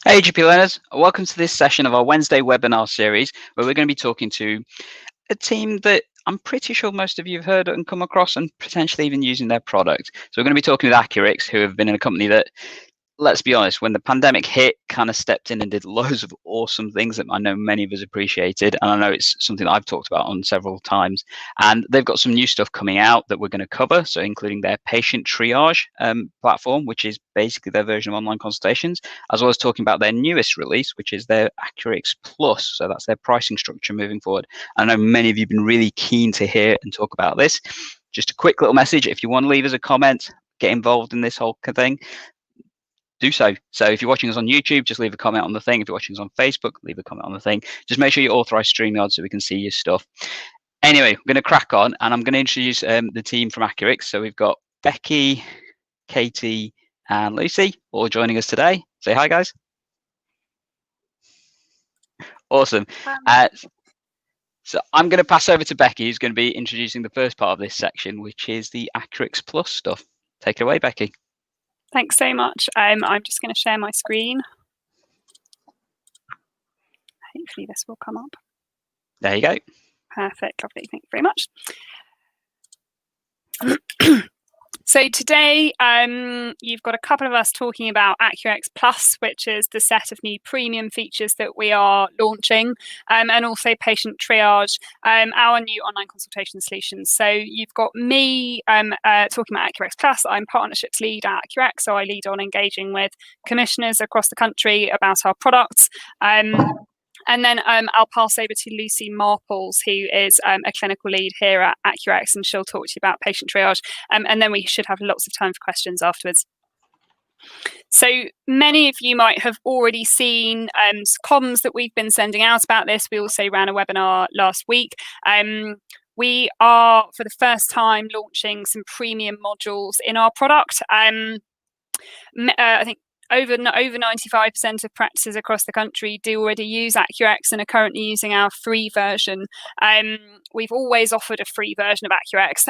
Hey GP learners, welcome to this session of our Wednesday webinar series where we're going to be talking to a team that I'm pretty sure most of you have heard and come across and potentially even using their product. So we're going to be talking with AccuRx, who have been in a company that, let's be honest, when the pandemic hit, kind of stepped in and did loads of awesome things that I know many of us appreciated. And I know it's something that I've talked about on several times. And they've got some new stuff coming out that we're going to cover. So including their patient triage platform, which is basically their version of online consultations, as well as talking about their newest release, which is their AccuRx Plus. So that's their pricing structure moving forward. I know many of you have been really keen to hear and talk about this. Just a quick little message. If you want to leave us a comment, get involved in this whole thing, do so. So if you're watching us on YouTube, just leave a comment on the thing. If you're watching us on Facebook, leave a comment on the thing. Just make sure you authorize StreamYard so we can see your stuff. Anyway, I'm going to crack on and I'm going to introduce the team from AccuRx. So we've got Becky, Katie, and Lucy all joining us today. Say hi, guys. Awesome. So I'm going to pass over to Becky, who's going to be introducing the first part of this section, which is the AccuRx Plus stuff. Take it away, Becky. Thanks so much. I'm just going to share my screen. Hopefully this will come up. There you go. Perfect, lovely. Thank you very much. So today, you've got a couple of us talking about AccuRx Plus, which is the set of new premium features that we are launching, and also Patient Triage, our new online consultation solutions. So you've got me talking about AccuRx Plus. I'm partnerships lead at AccuRx, so I lead on engaging with commissioners across the country about our products. And then I'll pass over to Lucy Marples, who is a clinical lead here at AccuRx, and she'll talk to you about patient triage. And then we should have lots of time for questions afterwards. So many of you might have already seen comms that we've been sending out about this. We also ran a webinar last week. We are, for the first time, launching some premium modules in our product. I think over 95% of practices across the country do already use AccuRx and are currently using our free version. We've always offered a free version of AccuRx,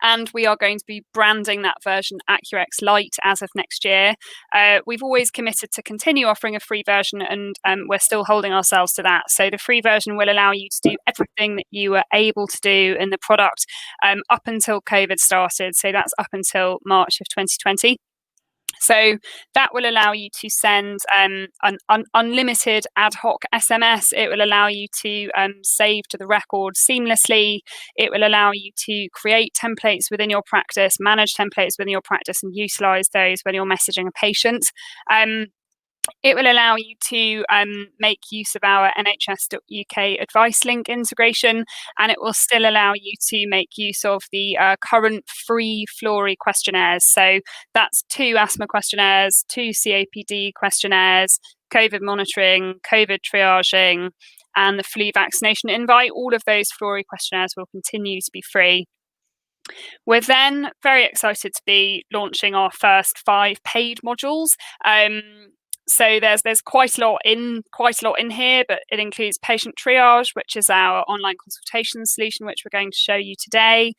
and we are going to be branding that version AccuRx Lite as of next year. We've always committed to continue offering a free version, and we're still holding ourselves to that. So the free version will allow you to do everything that you were able to do in the product up until COVID started. So that's up until March of 2020. So that will allow you to send an unlimited ad hoc SMS. It will allow you to save to the record seamlessly. It will allow you to create templates within your practice, manage templates within your practice, and utilize those when you're messaging a patient. It will allow you to make use of our NHS.UK advice link integration, and it will still allow you to make use of the current free Florey questionnaires. So that's 2 asthma questionnaires, 2 COPD questionnaires, COVID monitoring, COVID triaging, and the flu vaccination invite. All of those Florey questionnaires will continue to be free. We're then very excited to be launching our first 5 paid modules. So there's quite a lot in here, but it includes Patient Triage, which is our online consultation solution, which we're going to show you today.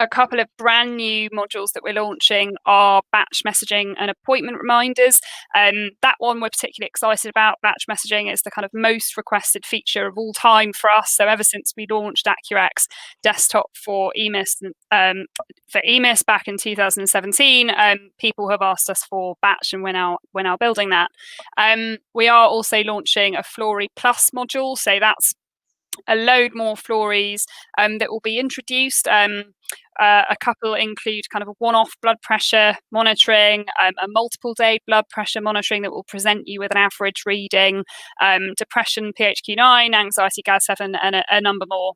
A couple of brand new modules that we're launching are batch messaging and appointment reminders. That one we're particularly excited about. Batch messaging is the kind of most requested feature of all time for us. So ever since we launched AccuRx Desktop for EMIS back in 2017, people have asked us for batch, and we're now building that. We are also launching a Florey Plus module. So that's a load more Floreys that will be introduced. A couple include kind of a one-off blood pressure monitoring, a multiple day blood pressure monitoring that will present you with an average reading, depression PHQ-9, anxiety GAD-7, and a number more.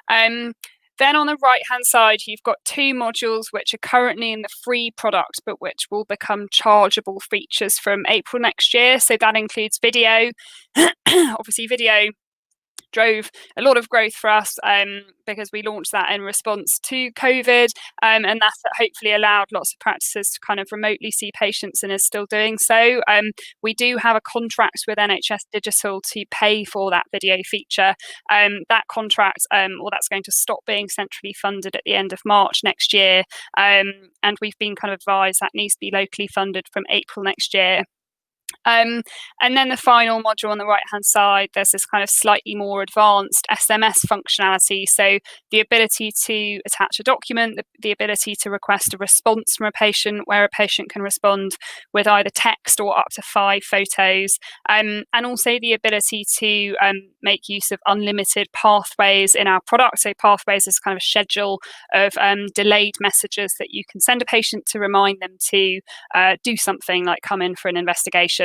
Then on the right-hand side, you've got 2 modules which are currently in the free product, but which will become chargeable features from April next year. So that includes video. Obviously, video drove a lot of growth for us because we launched that in response to COVID, and that hopefully allowed lots of practices to kind of remotely see patients and is still doing so. We do have a contract with NHS Digital to pay for that video feature. That contract, that's going to stop being centrally funded at the end of March next year, and we've been kind of advised that needs to be locally funded from April next year. And then the final module on the right hand side, there's this kind of slightly more advanced SMS functionality. So the ability to attach a document, the ability to request a response from a patient, where a patient can respond with either text or up to 5 photos, and also the ability to make use of unlimited pathways in our product. So pathways is kind of a schedule of delayed messages that you can send a patient to remind them to do something like come in for an investigation.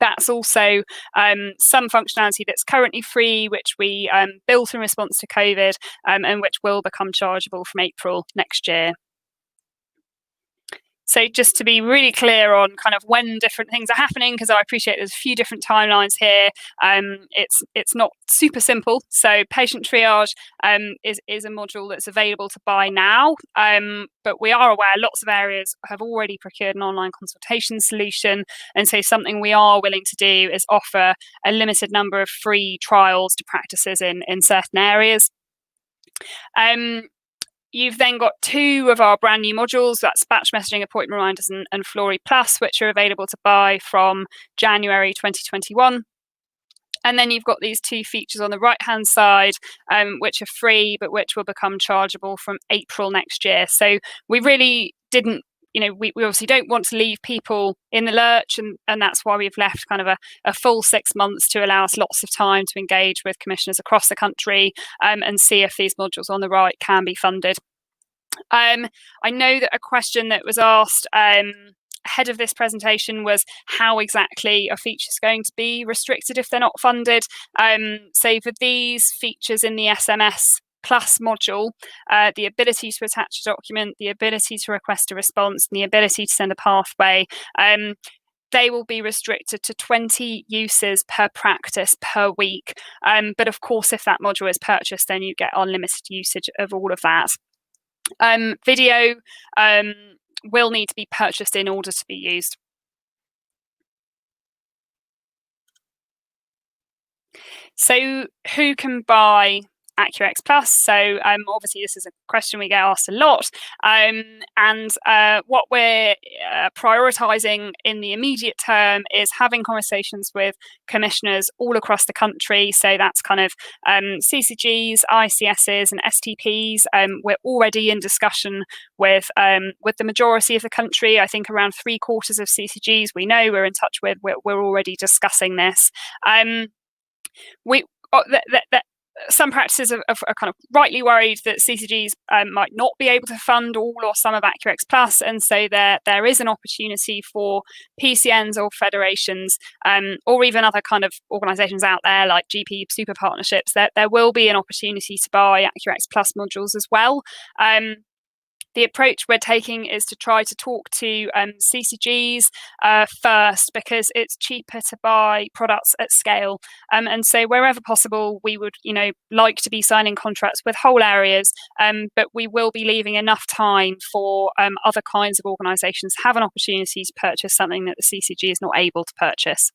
That's also some functionality that's currently free, which we built in response to COVID, and which will become chargeable from April next year. So just to be really clear on kind of when different things are happening, because I appreciate there's a few different timelines here. It's not super simple. So patient triage is a module that's available to buy now, but we are aware lots of areas have already procured an online consultation solution. And so something we are willing to do is offer a limited number of free trials to practices in certain areas. You've then got 2 of our brand new modules, that's batch messaging, appointment reminders, and Flory Plus, which are available to buy from January 2021. And then you've got these 2 features on the right-hand side, which are free, but which will become chargeable from April next year. So we really didn't, we obviously don't want to leave people in the lurch, and that's why we've left kind of a full 6 months to allow us lots of time to engage with commissioners across the country and see if these modules on the right can be funded. I know that a question that was asked ahead of this presentation was how exactly are features going to be restricted if they're not funded. So for these features in the SMS Plus module, the ability to attach a document, the ability to request a response, and the ability to send a pathway, they will be restricted to 20 uses per practice per week. But of course, if that module is purchased, then you get unlimited usage of all of that. Video will need to be purchased in order to be used. So who can buy AccuRx Plus? So obviously this is a question we get asked a lot, and what we're prioritising in the immediate term is having conversations with commissioners all across the country. So that's kind of CCGs, ICSs and STPs. We're already in discussion with the majority of the country. I think around 3/4 of CCGs we know we're in touch with. We're already discussing this. Some practices are kind of rightly worried that CCGs might not be able to fund all or some of AccuRx Plus, and so there is an opportunity for PCNs or federations or even other kind of organisations out there like GP super partnerships. There will be an opportunity to buy AccuRx Plus modules as well. The approach we're taking is to try to talk to CCGs first, because it's cheaper to buy products at scale. And so wherever possible, we would, like to be signing contracts with whole areas, but we will be leaving enough time for other kinds of organisations to have an opportunity to purchase something that the CCG is not able to purchase.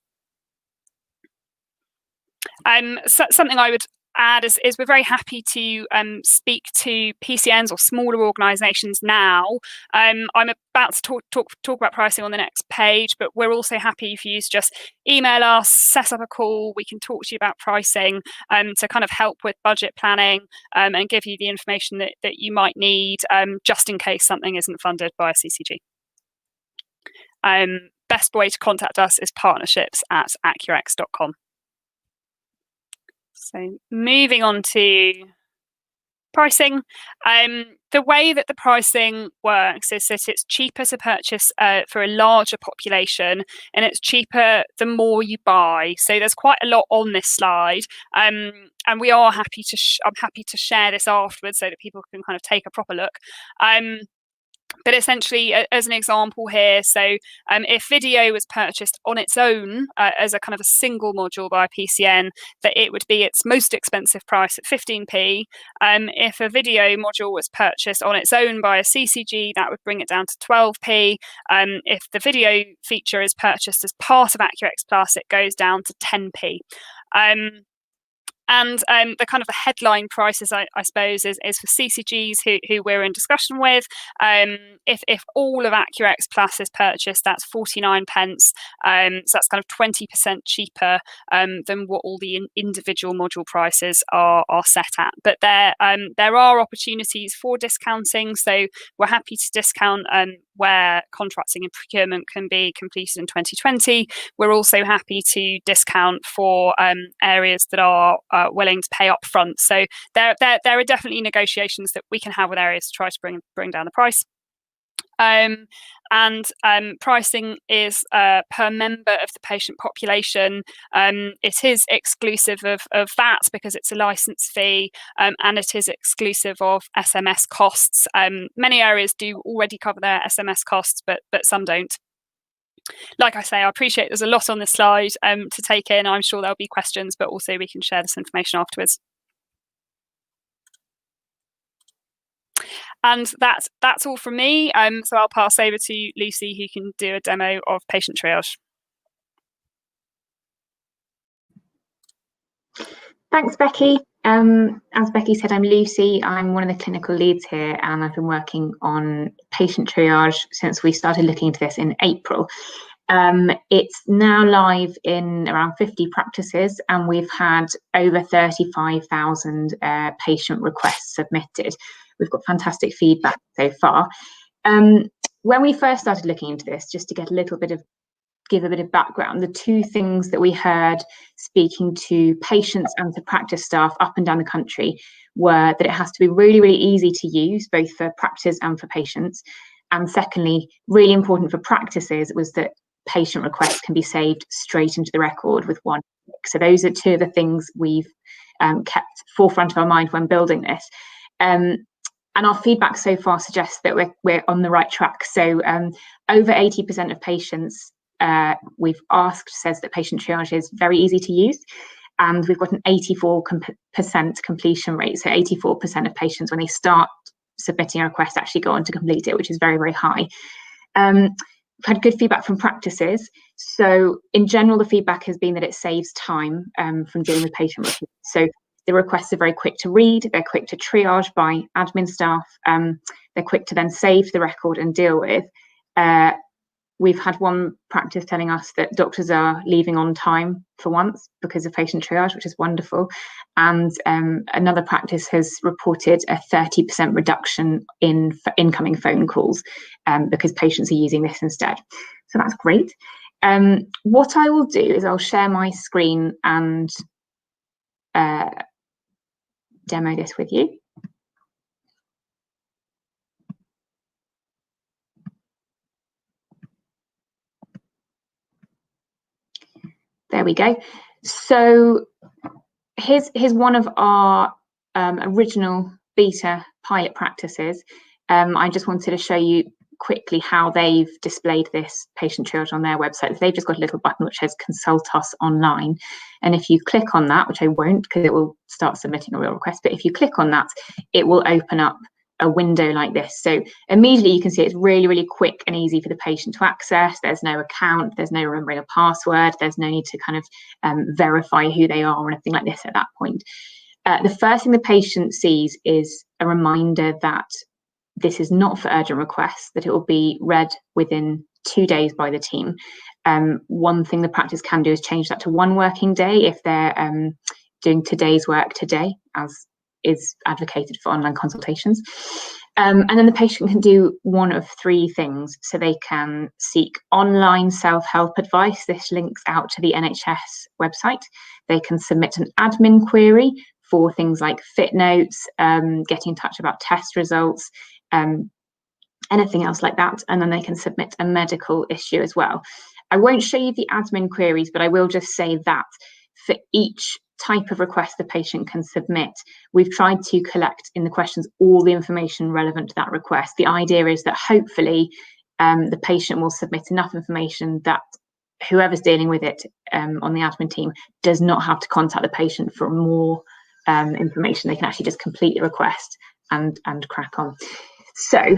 Something I would add is we're very happy to speak to PCNs or smaller organisations now. I'm about to talk about pricing on the next page, but we're also happy for you to just email us, set up a call. We can talk to you about pricing to kind of help with budget planning and give you the information that you might need just in case something isn't funded by a CCG. Best way to contact us is partnerships@accurx.com. So moving on to pricing, the way that the pricing works is that it's cheaper to purchase for a larger population, and it's cheaper the more you buy. So there's quite a lot on this slide, and we are happy to I'm happy to share this afterwards so that people can kind of take a proper look. But essentially, as an example here, so if video was purchased on its own as a kind of a single module by PCN, that it would be its most expensive price at 15p. If a video module was purchased on its own by a CCG, that would bring it down to 12p. If the video feature is purchased as part of AccuRx Plus, it goes down to 10p. And the kind of the headline prices, I suppose, is for CCGs who we're in discussion with. If all of AccuRx Plus is purchased, that's 49 pence. So that's kind of 20% cheaper than what all the individual module prices are set at. But there are opportunities for discounting. So we're happy to discount where contracting and procurement can be completed in 2020. We're also happy to discount for areas that are willing to pay up front. So there are definitely negotiations that we can have with areas to try to bring down the price. And pricing is per member of the patient population. It is exclusive of VAT because it's a license fee, and it is exclusive of SMS costs. Many areas do already cover their SMS costs, but some don't. Like I say, I appreciate there's a lot on this slide to take in. I'm sure there'll be questions, but also we can share this information afterwards. And that's all from me. So I'll pass over to Lucy, who can do a demo of patient triage. Thanks, Becky. As Becky said, I'm Lucy. I'm one of the clinical leads here, and I've been working on patient triage since we started looking into this in April. It's now live in around 50 practices, and we've had over 35,000 patient requests submitted. We've got fantastic feedback so far. When we first started looking into this, just to get give a bit of background, the two things that we heard speaking to patients and to practice staff up and down the country were that it has to be really, really easy to use, both for practice and for patients. And secondly, really important for practices, was that patient requests can be saved straight into the record with one click. So those are two of the things we've kept forefront of our mind when building this. And our feedback so far suggests that we're on the right track. So over 80% of patients we've asked says that patient triage is very easy to use, and we've got an 84% completion rate. So 84% of patients, when they start submitting a request, actually go on to complete it, which is very, very high. We've had good feedback from practices. So in general, the feedback has been that it saves time from dealing with patient requests. So the requests are very quick to read, they're quick to triage by admin staff, they're quick to then save the record and deal with. We've had one practice telling us that doctors are leaving on time for once because of patient triage, which is wonderful. And another practice has reported a 30% reduction in incoming phone calls because patients are using this instead. So that's great. What I will do is I'll share my screen and demo this with you. There we go. So here's one of our original beta pilot practices. I just wanted to show you quickly how they've displayed this patient triage on their website. So they've just got a little button which says consult us online. And if you click on that, which I won't because it will start submitting a real request, but if you click on that, it will open up a window like this. So immediately you can see it's really, really quick and easy for the patient to access. There's no account, there's no remembering a password, there's no need to kind of verify who they are or anything like this at that point. The first thing the patient sees is a reminder that this is not for urgent requests, that it will be read within 2 days by the team. One thing the practice can do is change that to 1 working day if they're doing today's work today, as is advocated for online consultations. And then the patient can do one of 3 things. So they can seek online self-help advice. This links out to the NHS website. They can submit an admin query for things like fit notes, getting in touch about test results, anything else like that. And then they can submit a medical issue as well. I won't show you the admin queries, but I will just say that for each type of request the patient can submit, we've tried to collect in the questions all the information relevant to that request. The idea is that hopefully the patient will submit enough information that whoever's dealing with it on the admin team does not have to contact the patient for more information. They can actually just complete the request and crack on. So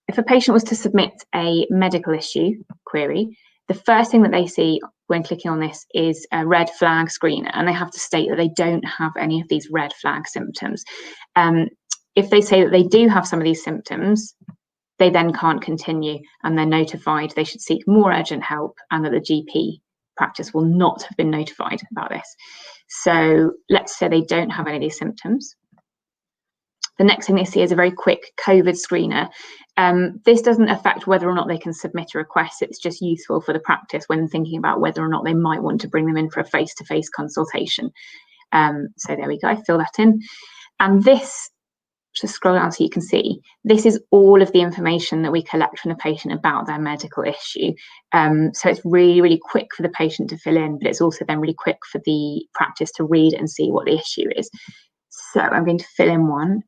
if a patient was to submit a medical issue query, the first thing that they see when clicking on this is a red flag screener, and they have to state that they don't have any of these red flag symptoms. If they say that they do have some of these symptoms, they then can't continue, and they're notified they should seek more urgent help, and that the GP practice will not have been notified about this. So let's say they don't have any of these symptoms. The next thing they see is a very quick COVID screener. This doesn't affect whether or not they can submit a request. It's just useful for the practice when thinking about whether or not they might want to bring them in for a face-to-face consultation. So there we go, I fill that in. And this, just scroll down so you can see, this is all of the information that we collect from the patient about their medical issue. So it's really, really quick for the patient to fill in, but it's also then really quick for the practice to read and see what the issue is. So I'm going to fill in one.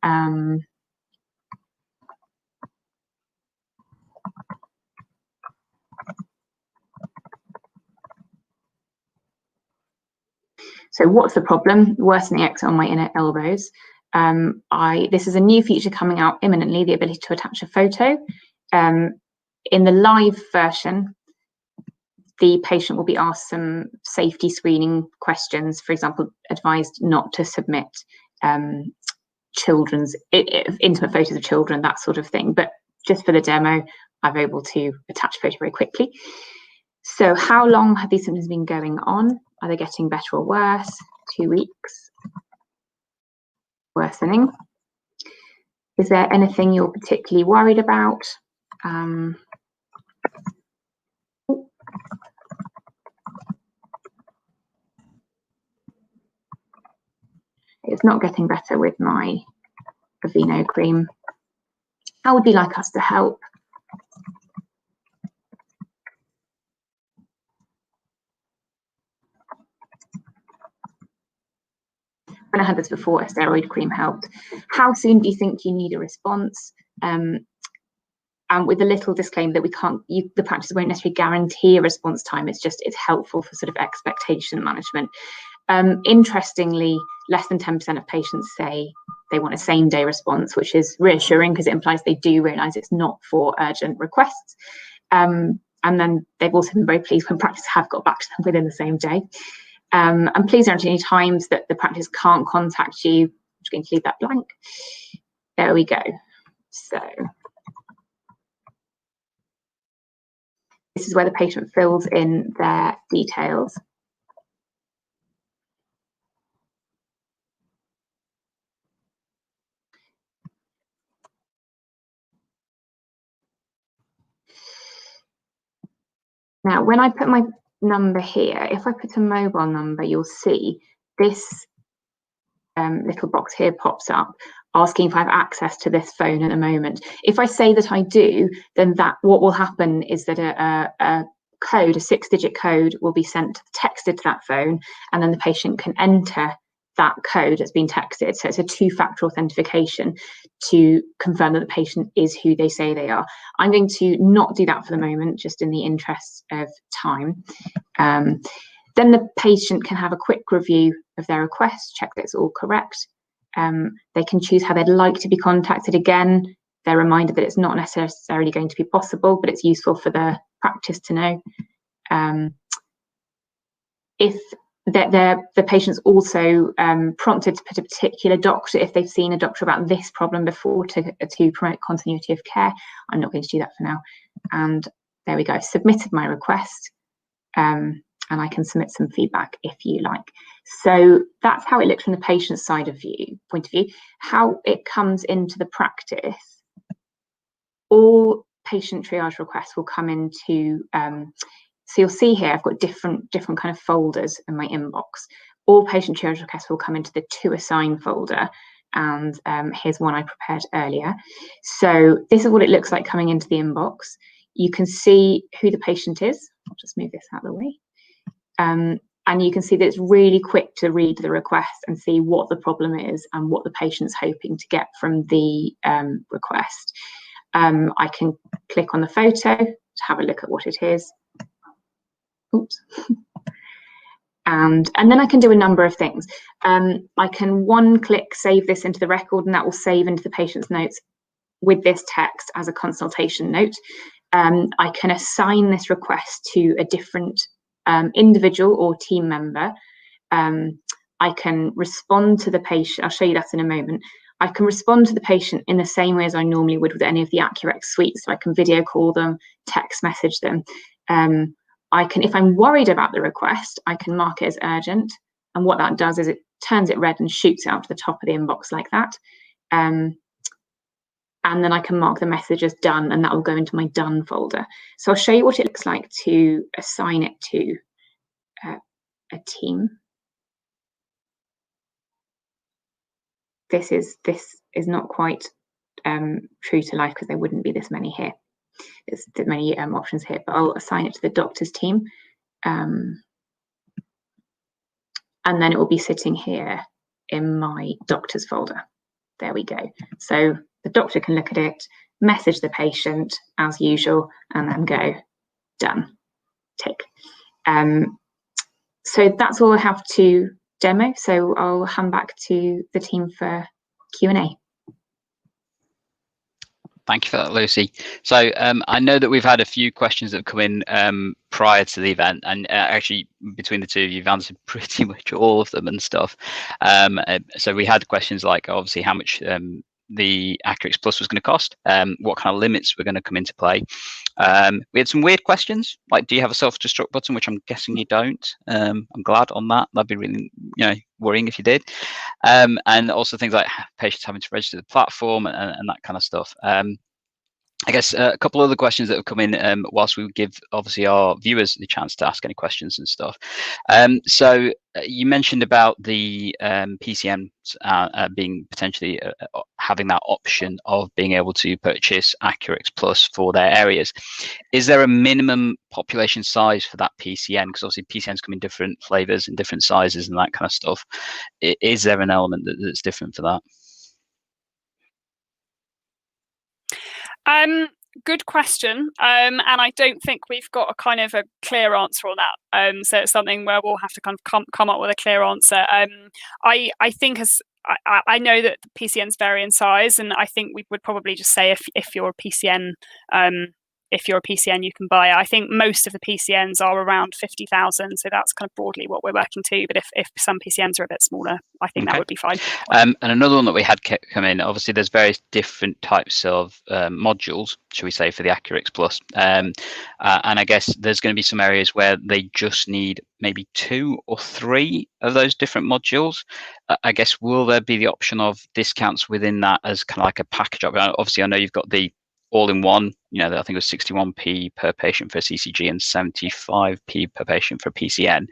So what's the problem? Worsening eczema on my inner elbows. This is a new feature coming out imminently, the ability to attach a photo. In the live version, the patient will be asked some safety screening questions, for example, advised not to submit children's intimate photos of children, that sort of thing. But just for the demo, I'm able to attach a photo very quickly. So how long have these symptoms been going on? Are they getting better or worse? 2 weeks. Worsening. Is there anything you're particularly worried about? It's not getting better with my Aveeno cream. How would you like us to help? When I had this before, a steroid cream helped. How soon do you think you need a response? And with a little disclaimer that we can't, the practice won't necessarily guarantee a response time. It's helpful for sort of expectation management. Interestingly, less than 10% of patients say they want a same day response, which is reassuring because it implies they do realise it's not for urgent requests. And then they've also been very pleased when practice have got back to them within the same day. And please don't any times that the practice can't contact you. I'm just going to leave that blank. There we go. So this is where the patient fills in their details. Now, when I put my number here, if I put a mobile number, you'll see this little box here pops up asking if I have access to this phone at the moment. If I say that I do, then what will happen is that a code, a 6-digit code, will be texted to that phone, and then the patient can enter that code that's been texted. So it's a 2-factor authentication to confirm that the patient is who they say they are. I'm going to not do that for the moment, just in the interest of time. Then the patient can have a quick review of their request, check that it's all correct. They can choose how they'd like to be contacted. Again, they're reminded that it's not necessarily going to be possible, but it's useful for the practice to know. If the patient's also prompted to put a particular doctor, if they've seen a doctor about this problem before, to promote continuity of care. I'm not going to do that for now. And there we go, I've submitted my request, and I can submit some feedback if you like. So that's how it looks from the patient's point of view. How it comes into the practice, all patient triage requests will come into so you'll see here, I've got different kind of folders in my inbox. All patient triage requests will come into the to assign folder. And here's one I prepared earlier. So this is what it looks like coming into the inbox. You can see who the patient is. I'll just move this out of the way. And And you can see that it's really quick to read the request and see what the problem is and what the patient's hoping to get from the request. I can click on the photo to have a look at what it is. Oops. And then I can do a number of things. I can one-click save this into the record, and that will save into the patient's notes with this text as a consultation note. I can assign this request to a different individual or team member. I can respond to the patient. I'll show you that in a moment. I can respond to the patient in the same way as I normally would with any of the AccuRx suites. So I can video call them, text message them. I can, if I'm worried about the request, I can mark it as urgent. And what that does is it turns it red and shoots it out to the top of the inbox like that. And then I can mark the message as done, and that will go into my done folder. So I'll show you what it looks like to assign it to a team. This is not quite true to life because there wouldn't be this many here. There's many options here, but I'll assign it to the doctor's team. And then it will be sitting here in my doctor's folder. There we go. So the doctor can look at it, message the patient as usual, and then go, done, tick. So that's all I have to demo. So I'll hand back to the team for Q&A. Thank you for that, Lucy. So I know that we've had a few questions that have come in prior to the event, and actually between the two of you, you've answered pretty much all of them and stuff. So we had questions like obviously how much the AccuRx Plus was going to cost, what kind of limits were going to come into play. We had some weird questions like, do you have a self-destruct button, which I'm guessing you don't. I'm glad on that. That'd be really worrying if you did. And also things like patients having to register the platform and that kind of stuff. I guess a couple other questions that have come in whilst we give obviously our viewers the chance to ask any questions and stuff. So you mentioned about the PCNs being potentially having that option of being able to purchase AccuRx Plus for their areas. Is there a minimum population size for that PCN? Because obviously PCNs come in different flavors and different sizes and that kind of stuff. Is there an element that's different for that? Good question, and I don't think we've got a kind of a clear answer on that. So it's something where we'll have to kind of come up with a clear answer. I think I know that the PCNs vary in size, and I think we would probably just say if you're a PCN. If you're a PCN, you can buy it. I think most of the PCNs are around 50,000, so that's kind of broadly what we're working to. But if some PCNs are a bit smaller, I think that would be fine. And another one that we had come in, obviously there's various different types of modules, should we say, for the AccuRx Plus. And I guess there's going to be some areas where they just need maybe 2 or 3 of those different modules. I guess, will there be the option of discounts within that as kind of like a package? Obviously, I know you've got the all-in-one, I think it was 61p per patient for CCG and 75p per patient for PCN.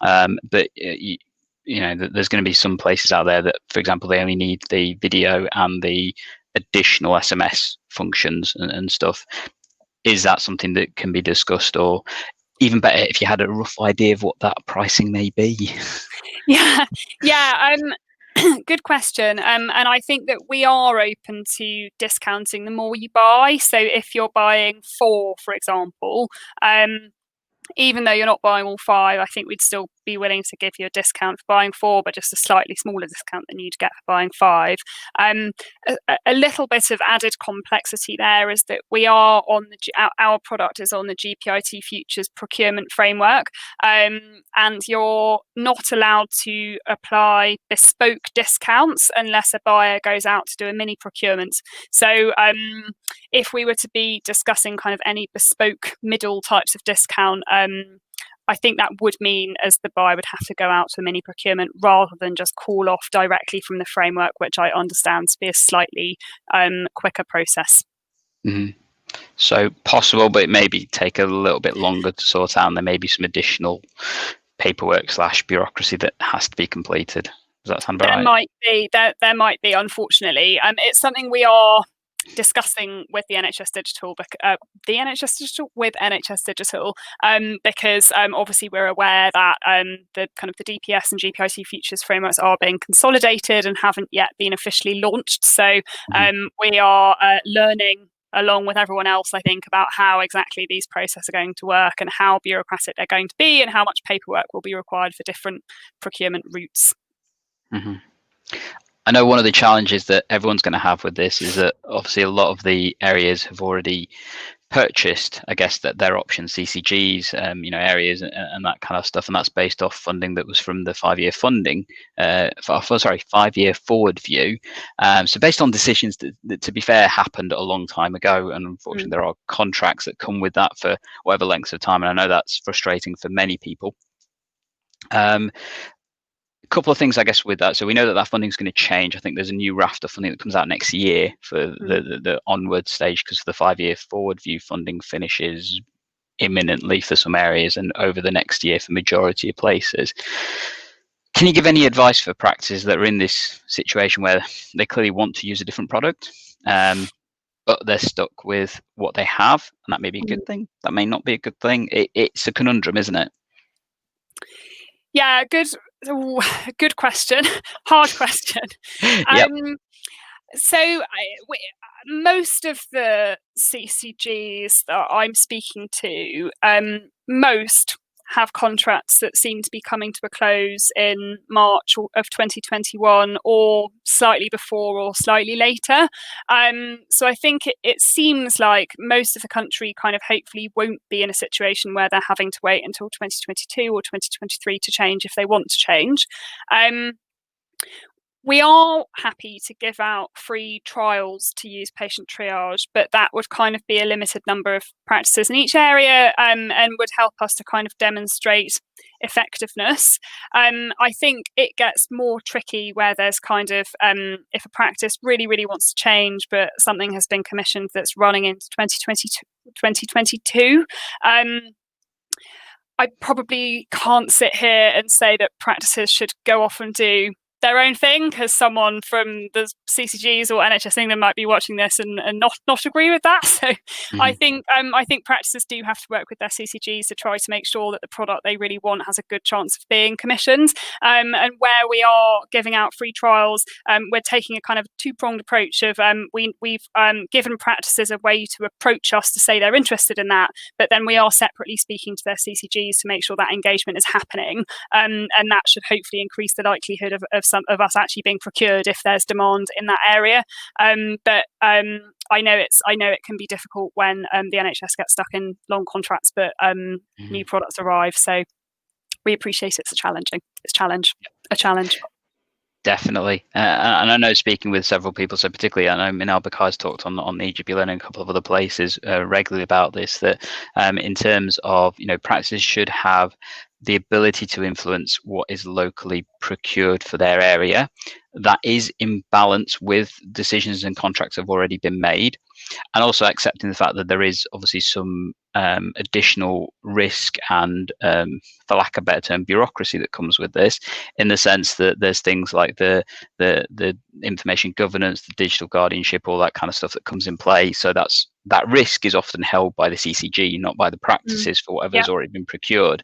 But there's going to be some places out there that, for example, they only need the video and the additional SMS functions and stuff. Is that something that can be discussed, or even better, if you had a rough idea of what that pricing may be? Yeah. Good question. And I think that we are open to discounting the more you buy. So if you're buying 4, for example, even though you're not buying all 5, I think we'd still be willing to give you a discount for buying 4, but just a slightly smaller discount than you'd get for buying 5. A little bit of added complexity there is that we are on our product is on the GPIT Futures procurement framework, and you're not allowed to apply bespoke discounts unless a buyer goes out to do a mini procurement. So if we were to be discussing kind of any bespoke middle types of discount, I think that would mean as the buyer would have to go out to a mini procurement rather than just call off directly from the framework, which I understand to be a slightly quicker process. Mm-hmm. So possible, but it may take a little bit longer to sort out, and there may be some additional paperwork / bureaucracy that has to be completed. Does that sound right? There might be, unfortunately. It's something we are discussing with the NHS Digital, with NHS Digital, because obviously we're aware that the kind of the DPS and GPIT futures frameworks are being consolidated and haven't yet been officially launched. So we are learning along with everyone else, I think, about how exactly these processes are going to work and how bureaucratic they're going to be and how much paperwork will be required for different procurement routes. I know one of the challenges that everyone's going to have with this is that obviously a lot of the areas have already purchased, I guess, that their options, CCGs, areas and that kind of stuff, and that's based off funding that was from the 5-year funding, 5-year forward view. So based on decisions that, to be fair, happened a long time ago, and unfortunately there are contracts that come with that for whatever lengths of time, and I know that's frustrating for many people. A couple of things, I guess, with that. So we know that funding is going to change. I think there's a new raft of funding that comes out next year for the onward stage, because the 5-year forward view funding finishes imminently for some areas and over the next year for majority of places. Can you give any advice for practices that are in this situation where they clearly want to use a different product, but they're stuck with what they have, and that may be a good thing, that may not be a good thing? It's a conundrum, isn't it? Yeah, good question. Hard question. Yep. So most of the CCGs that I'm speaking to, most have contracts that seem to be coming to a close in March of 2021, or slightly before or slightly later. So I think it seems like most of the country kind of hopefully won't be in a situation where they're having to wait until 2022 or 2023 to change if they want to change. We are happy to give out free trials to use Patient Triage, but that would kind of be a limited number of practices in each area, and would help us to kind of demonstrate effectiveness. I think it gets more tricky where there's kind of, if a practice really, really wants to change, but something has been commissioned that's running into 2022, I probably can't sit here and say that practices should go off and do their own thing, because someone from the CCGs or NHS England might be watching this and not agree with that. So I think practices do have to work with their CCGs to try to make sure that the product they really want has a good chance of being commissioned. And where we are giving out free trials, we're taking a kind of two-pronged approach of we've given practices a way to approach us to say they're interested in that, but then we are separately speaking to their CCGs to make sure that engagement is happening, and that should hopefully increase the likelihood of some of us actually being procured if there's demand in that area. But I know it can be difficult when the NHS gets stuck in long contracts, but new products arrive. So we appreciate it's a challenge. Definitely. And I know, speaking with several people, so particularly I know Minal Bakai's talked on the eGPlearning and a couple of other places regularly about this, that in terms of, practices should have the ability to influence what is locally procured for their area. That is in balance with decisions and contracts that have already been made, and also accepting the fact that there is obviously some additional risk and, for lack of a better term, bureaucracy that comes with this, in the sense that there's things like the information governance, the digital guardianship, all that kind of stuff that comes in play. So that risk is often held by the CCG, not by the practices, for whatever has already been procured.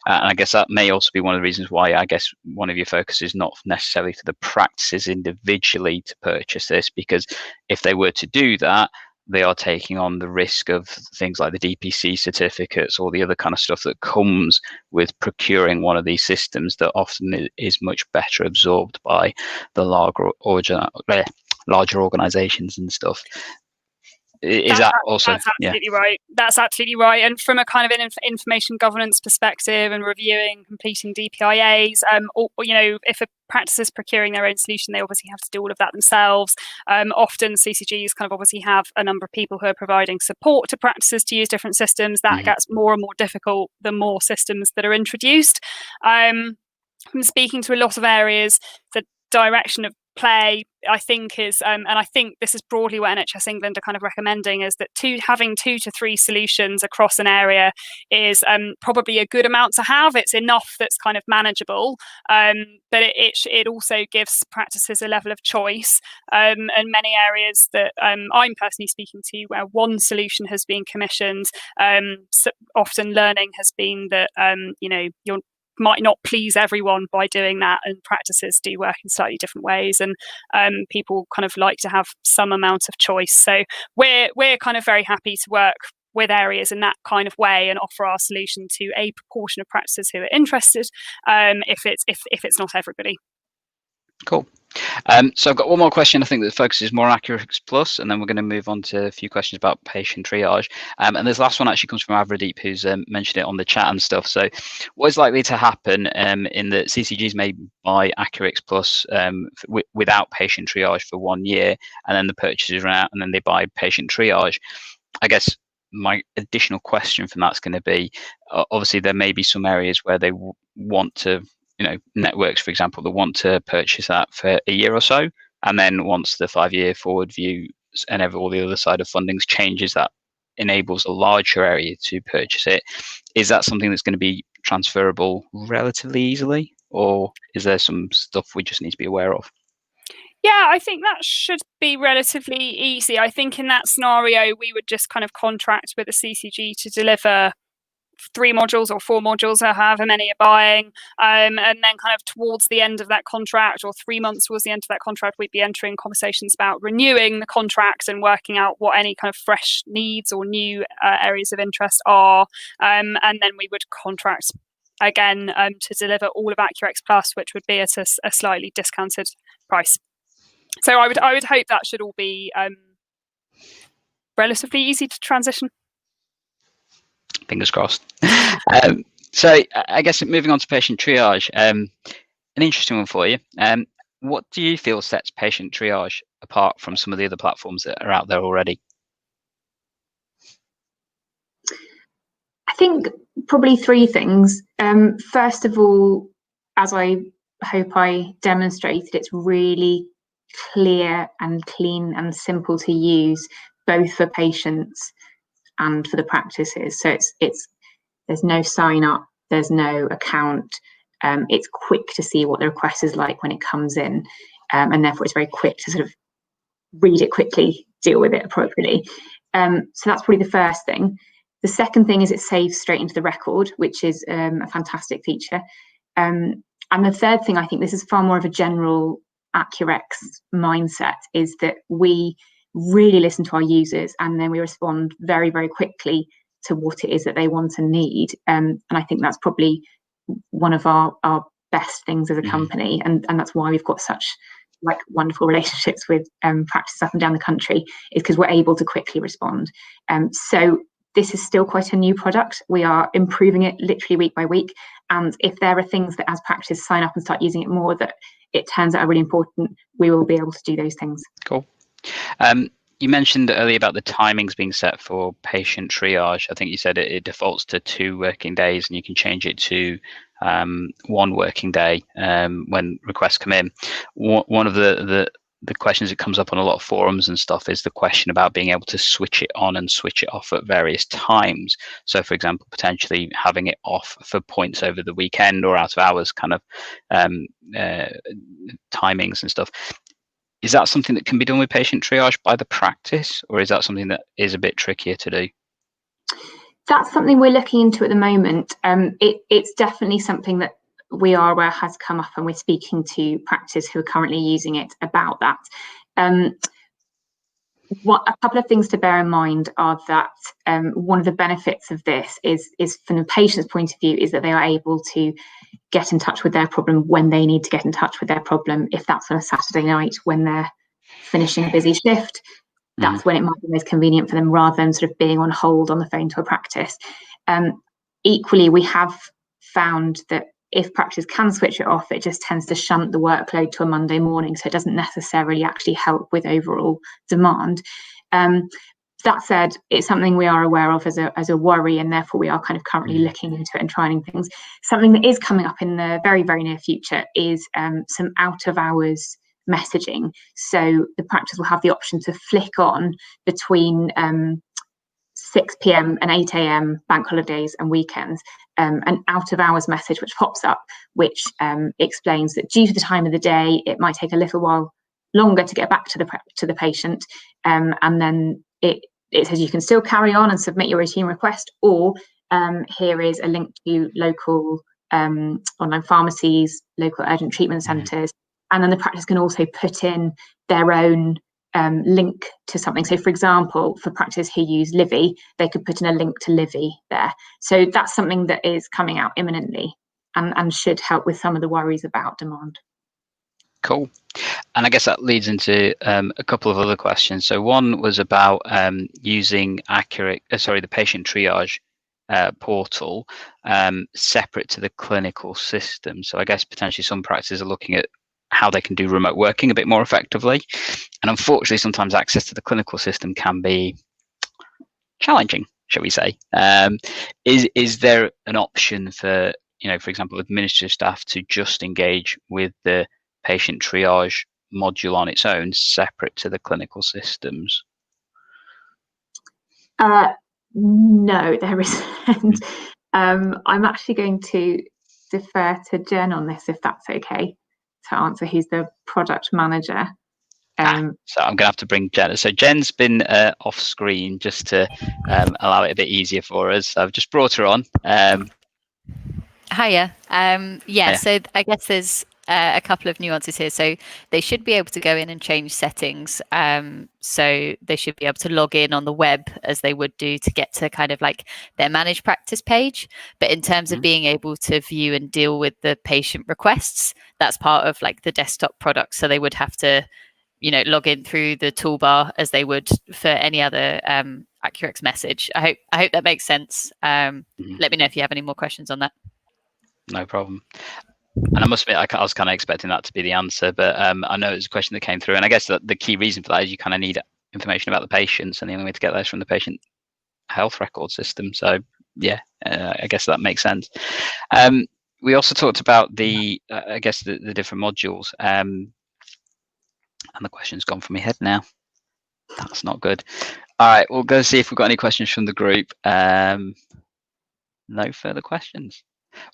And I guess that may also be one of the reasons why I guess one of your focus is not necessarily for the practices individually to purchase this, because if they were to do that, they are taking on the risk of things like the DPC certificates or the other kind of stuff that comes with procuring one of these systems, that often is much better absorbed by the larger organizations and stuff. That's absolutely right. That's absolutely right. And from a kind of an information governance perspective and reviewing, completing DPIAs, if a practice is procuring their own solution, they obviously have to do all of that themselves. Often CCGs kind of obviously have a number of people who are providing support to practices to use different systems. That gets more and more difficult the more systems that are introduced. I'm speaking to a lot of areas, the direction of play, I think, is and I think this is broadly what NHS England are kind of recommending, is that having 2 to 3 solutions across an area is probably a good amount to have. It's enough that's kind of manageable, but it also gives practices a level of choice, and many areas that I'm personally speaking to where one solution has been commissioned, so often learning has been that you're might not please everyone by doing that, and practices do work in slightly different ways, and people kind of like to have some amount of choice. So we're kind of very happy to work with areas in that kind of way and offer our solution to a proportion of practices who are interested, if it's not everybody. Cool. So I've got one more question, I think, that focuses more on AccuRx Plus, and then we're going to move on to a few questions about patient triage. And this last one actually comes from Avradeep, who's mentioned it on the chat and stuff. So what is likely to happen in that CCGs may buy AccuRx Plus without patient triage for 1 year, and then the purchases run out, and then they buy patient triage? I guess my additional question from that's going to be, obviously there may be some areas where they want to, networks, for example, that want to purchase that for a year or so, and then once the 5-year forward view and all the other side of fundings changes, that enables a larger area to purchase it. Is that something that's going to be transferable relatively easily, or is there some stuff we just need to be aware of? Yeah, I think that should be relatively easy. I think in that scenario, we would just kind of contract with a CCG to deliver 3 modules or 4 modules, or however many are buying, and then kind of towards the end of that contract, or 3 months towards the end of that contract, we'd be entering conversations about renewing the contract and working out what any kind of fresh needs or new areas of interest are, and then we would contract again to deliver all of AccuRx Plus, which would be at a slightly discounted price. So I would hope that should all be relatively easy to transition. Fingers crossed. So I guess moving on to patient triage, an interesting one for you. What do you feel sets patient triage apart from some of the other platforms that are out there already? I think probably 3 things. First of all, as I hope I demonstrated, it's really clear and clean and simple to use, both for patients and for the practices. So it's there's no sign up, there's no account. It's quick to see what the request is like when it comes in, and therefore it's very quick to sort of read it quickly, deal with it appropriately. So that's probably the first thing. The second thing is it saves straight into the record, which is a fantastic feature. And the third thing, I think this is far more of a general AccuRx mindset, is that we really listen to our users, and then we respond very, very quickly to what it is that they want and need. And I think that's probably one of our best things as a company, and that's why we've got such wonderful relationships with practices up and down the country, is because we're able to quickly respond. So this is still quite a new product. We are improving it literally week by week, and if there are things that as practices sign up and start using it more that it turns out are really important, we will be able to do those things. Cool. You mentioned earlier about the timings being set for patient triage. I think you said it defaults to 2 working days, and you can change it to 1 working day when requests come in. One of the questions that comes up on a lot of forums and stuff is the question about being able to switch it on and switch it off at various times. So, for example, potentially having it off for points over the weekend or out of hours kind of timings and stuff. Is that something that can be done with patient triage by the practice, or is that something that is a bit trickier to do? That's something we're looking into at the moment. It's definitely something that we are aware has come up, and we're speaking to practices who are currently using it about that. A couple of things to bear in mind are that one of the benefits of this is from the patient's point of view, is that they are able to get in touch with their problem when they need to get in touch with their problem. If that's on a Saturday night when they're finishing a busy shift, that's when it might be most convenient for them, rather than sort of being on hold on the phone to a practice. Equally, we have found that if practice can switch it off, it just tends to shunt the workload to a Monday morning, so it doesn't necessarily actually help with overall demand. That said, it's something we are aware of as a worry, and therefore we are kind of currently looking into it and trying things. Something that is coming up in the very, very near future is some out of hours messaging. So the practice will have the option to flick on between 6 p.m. and 8 a.m. bank holidays and weekends, an out of hours message which pops up, which explains that due to the time of the day, it might take a little while longer to get back to the patient, and then it says you can still carry on and submit your routine request, or here is a link to local online pharmacies, local urgent treatment centres, and then the practice can also put in their own link to something. So for example, for practices who use Livy, they could put in a link to Livy there. So that's something that is coming out imminently and should help with some of the worries about demand. Cool. And I guess that leads into a couple of other questions. So one was about using the patient triage portal separate to the clinical system. So I guess potentially some practices are looking at how they can do remote working a bit more effectively. And unfortunately, sometimes access to the clinical system can be challenging, shall we say. Is there an option for, for example, administrative staff to just engage with the patient triage module on its own, separate to the clinical systems? No, there isn't. I'm actually going to defer to Jen on this, if that's okay, to answer. Who's the product manager. So I'm going to have to bring Jen. So Jen's been off screen just to allow it a bit easier for us. So I've just brought her on. Hiya. Hiya. So I guess there's a couple of nuances here. So they should be able to go in and change settings. So they should be able to log in on the web as they would do to get to kind of like their managed practice page. But in terms of being able to view and deal with the patient requests, that's part of like the desktop product. So they would have to, log in through the toolbar as they would for any other AccuRx message. I hope that makes sense. Let me know if you have any more questions on that. No problem. And I must admit, I was kind of expecting that to be the answer, but I know it's a question that came through. And I guess that the key reason for that is you kind of need information about the patients, and the only way to get that is from the patient health record system. So yeah, I guess that makes sense. We also talked about the different modules. And the question's gone from my head now. That's not good. All right, we'll go see if we've got any questions from the group. No further questions.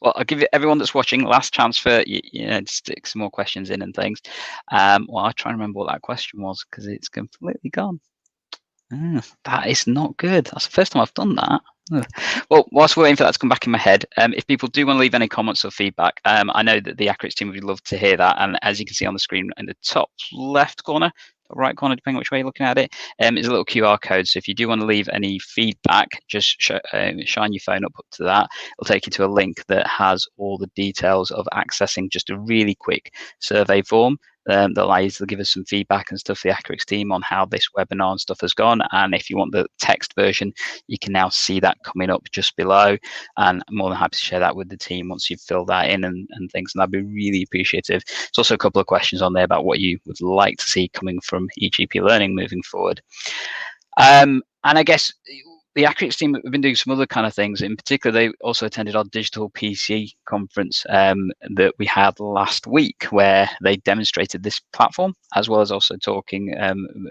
Well, I'll give everyone that's watching last chance for to stick some more questions in and things. Well, I'll try and remember what that question was because it's completely gone. That is not good. That's the first time I've done that. Well, whilst we're waiting for that to come back in my head, if people do want to leave any comments or feedback, I know that the AccuRx team would love to hear that. And as you can see on the screen in the top left corner, right corner, depending on which way you're looking at it, is a little QR code. So if you do want to leave any feedback, just shine your phone up to that. It'll take you to a link that has all the details of accessing just a really quick survey form that allows you to give us some feedback and stuff for the AccuRx team on how this webinar and stuff has gone. And if you want the text version, you can now see that coming up just below. And I'm more than happy to share that with the team once you've filled that in and things. And that'd be really appreciative. There's also a couple of questions on there about what you would like to see coming from eGPlearning moving forward. And I guess the AccuRx team have been doing some other kind of things. In particular, they also attended our digital PC conference that we had last week, where they demonstrated this platform, as well as also talking,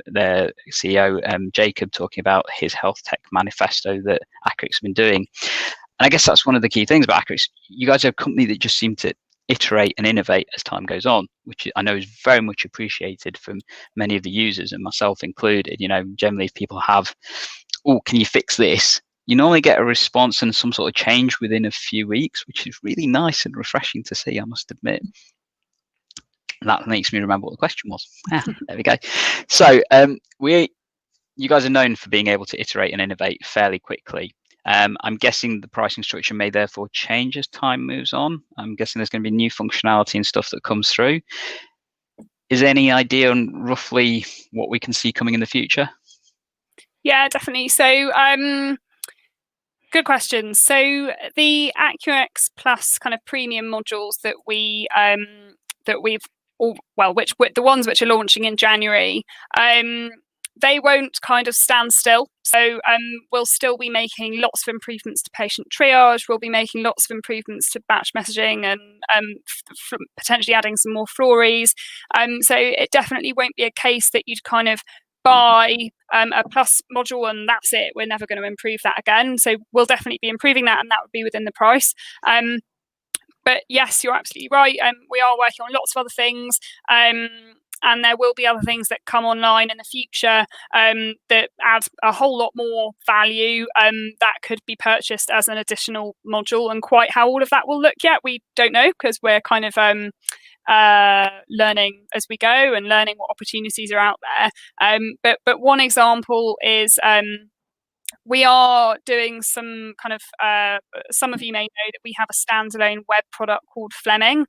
their CEO, Jacob, talking about his health tech manifesto that AccuRx have been doing. And I guess that's one of the key things about AccuRx. You guys are a company that just seem to iterate and innovate as time goes on, which I know is very much appreciated from many of the users, and myself included. Generally if people have, oh, can you fix this? You normally get a response and some sort of change within a few weeks, which is really nice and refreshing to see, I must admit. And that makes me remember what the question was. There we go. So you guys are known for being able to iterate and innovate fairly quickly. I'm guessing the pricing structure may therefore change as time moves on. I'm guessing there's going to be new functionality and stuff that comes through. Is there any idea on roughly what we can see coming in the future? Yeah, definitely. So good question. So the AccuRx Plus kind of premium modules that the ones which are launching in January, they won't kind of stand still So we'll still be making lots of improvements to patient triage. We'll be making lots of improvements to batch messaging and potentially adding some more flories. So it definitely won't be a case that you'd kind of buy a Plus module and that's it. We're never going to improve that again. So we'll definitely be improving that, and that would be within the price. But yes, you're absolutely right. We are working on lots of other things. And there will be other things that come online in the future that add a whole lot more value that could be purchased as an additional module. And quite how all of that will look yet, we don't know, because we're kind of learning as we go and learning what opportunities are out there. But one example is we are doing some kind of, some of you may know that we have a standalone web product called Fleming.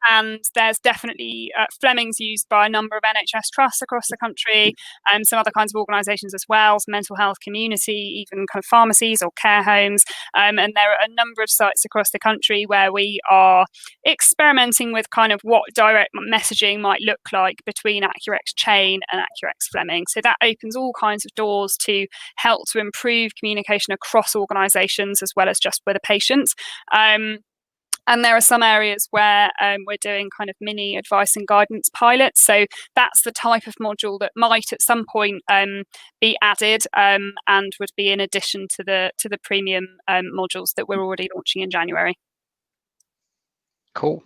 And there's definitely Fleming's used by a number of NHS trusts across the country and some other kinds of organisations as well, some mental health community, even kind of pharmacies or care homes. And there are a number of sites across the country where we are experimenting with kind of what direct messaging might look like between AccuRx Chain and AccuRx Fleming. So that opens all kinds of doors to help to improve communication across organisations as well as just with a patient. And there are some areas where we're doing kind of mini advice and guidance pilots. So that's the type of module that might at some point be added and would be in addition to the premium modules that we're already launching in January. Cool.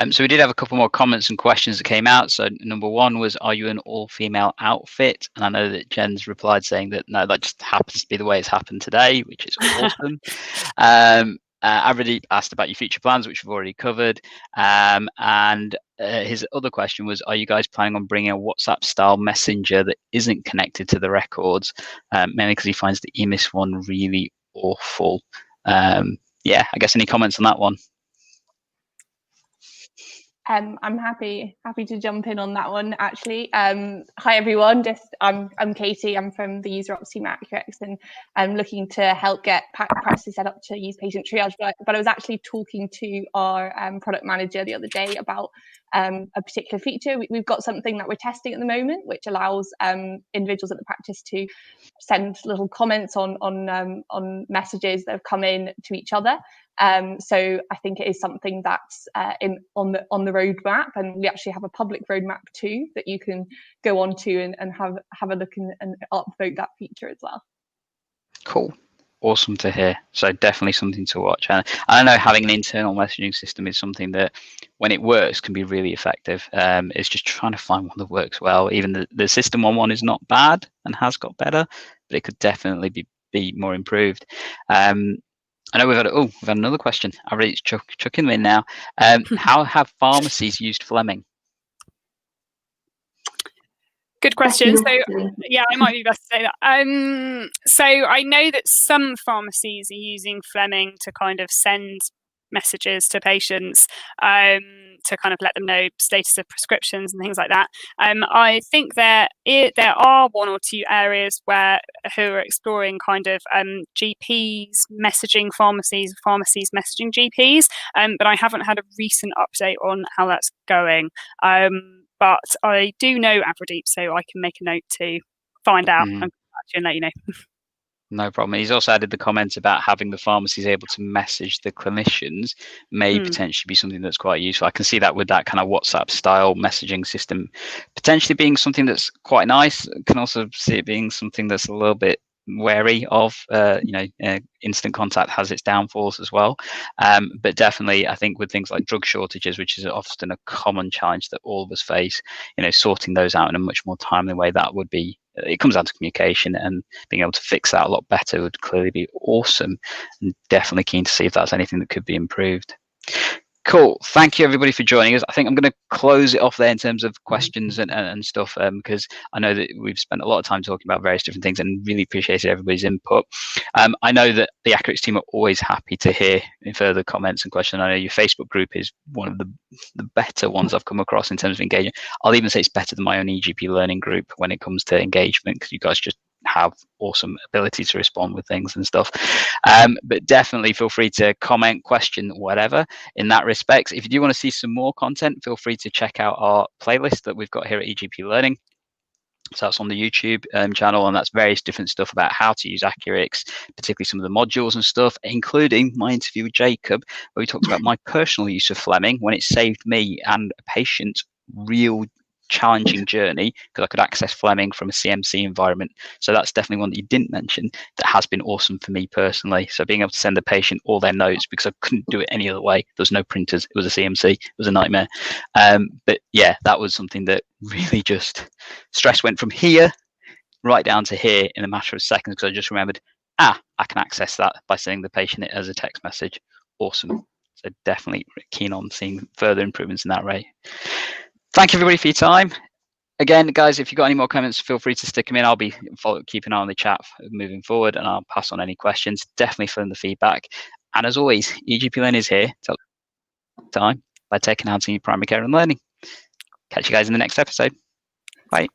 So we did have a couple more comments and questions that came out. So number one was, are you an all-female outfit? And I know that Jen's replied saying that no, that just happens to be the way it's happened today, which is awesome. I really asked about your future plans, which we've already covered. And his other question was, are you guys planning on bringing a WhatsApp style messenger that isn't connected to the records? Mainly because he finds the EMIS one really awful. Yeah, I guess any comments on that one? I'm happy to jump in on that one, actually. Hi everyone, I'm Katie. I'm from the user ops team at AccuRx, and I'm looking to help get practices set up to use patient triage. But I was actually talking to our product manager the other day about a particular feature. We've got something that we're testing at the moment, which allows individuals at the practice to send little comments on messages that have come in to each other. So I think it is something that's on the roadmap, and we actually have a public roadmap too that you can go on to and have a look and upvote that feature as well. Cool. Awesome to hear. So definitely something to watch. And I know having an internal messaging system is something that, when it works, can be really effective. It's just trying to find one that works well. Even the system one is not bad and has got better, but it could definitely be more improved. I know we've had another question. I'll really chuck in there now. How have pharmacies used Fleming? Good question. So yeah, I might be best to say that. So I know that some pharmacies are using Fleming to kind of send messages to patients to kind of let them know status of prescriptions and things like that. I think there are one or two areas who are exploring kind of GPs messaging pharmacies messaging GPs, but I haven't had a recent update on how that's going. But I do know Abradeep, so I can make a note to find out and let you know. No problem. He's also added the comment about having the pharmacies able to message the clinicians may potentially be something that's quite useful. I can see that with that kind of WhatsApp style messaging system potentially being something that's quite nice. I can also see it being something that's a little bit wary of. Instant contact has its downfalls as well. But definitely, I think with things like drug shortages, which is often a common challenge that all of us face, sorting those out in a much more timely way, it comes down to communication, and being able to fix that a lot better would clearly be awesome, and definitely keen to see if that's anything that could be improved. Cool. Thank you, everybody, for joining us. I think I'm going to close it off there in terms of questions and stuff, because I know that we've spent a lot of time talking about various different things and really appreciated everybody's input. I know that the AccuRx team are always happy to hear further comments and questions. I know your Facebook group is one of the better ones I've come across in terms of engagement. I'll even say it's better than my own eGPlearning group when it comes to engagement, because you guys just have awesome ability to respond with things and stuff. But definitely feel free to comment, question, whatever in that respect. If you do want to see some more content, feel free to check out our playlist that we've got here at eGPlearning. So that's on the YouTube channel, and that's various different stuff about how to use AccuRx, particularly some of the modules and stuff, including my interview with Jacob, where we talked about my personal use of Fleming when it saved me and a patient's real challenging journey, because I could access Fleming from a CMC environment. So that's definitely one that you didn't mention that has been awesome for me personally. So being able to send the patient all their notes, because I couldn't do it any other way. There was no printers. It was a CMC. It was a nightmare. But yeah, that was something that really just stress went from here right down to here in a matter of seconds, because I just remembered, I can access that by sending the patient it as a text message. Awesome. So definitely keen on seeing further improvements in that rate. Thank you everybody for your time. Again, guys, if you've got any more comments, feel free to stick them in. I'll be keeping an eye on the chat moving forward, and I'll pass on any questions. Definitely fill in the feedback. And as always, eGPlearning is here to help time by taking hands in your primary care and learning. Catch you guys in the next episode. Bye.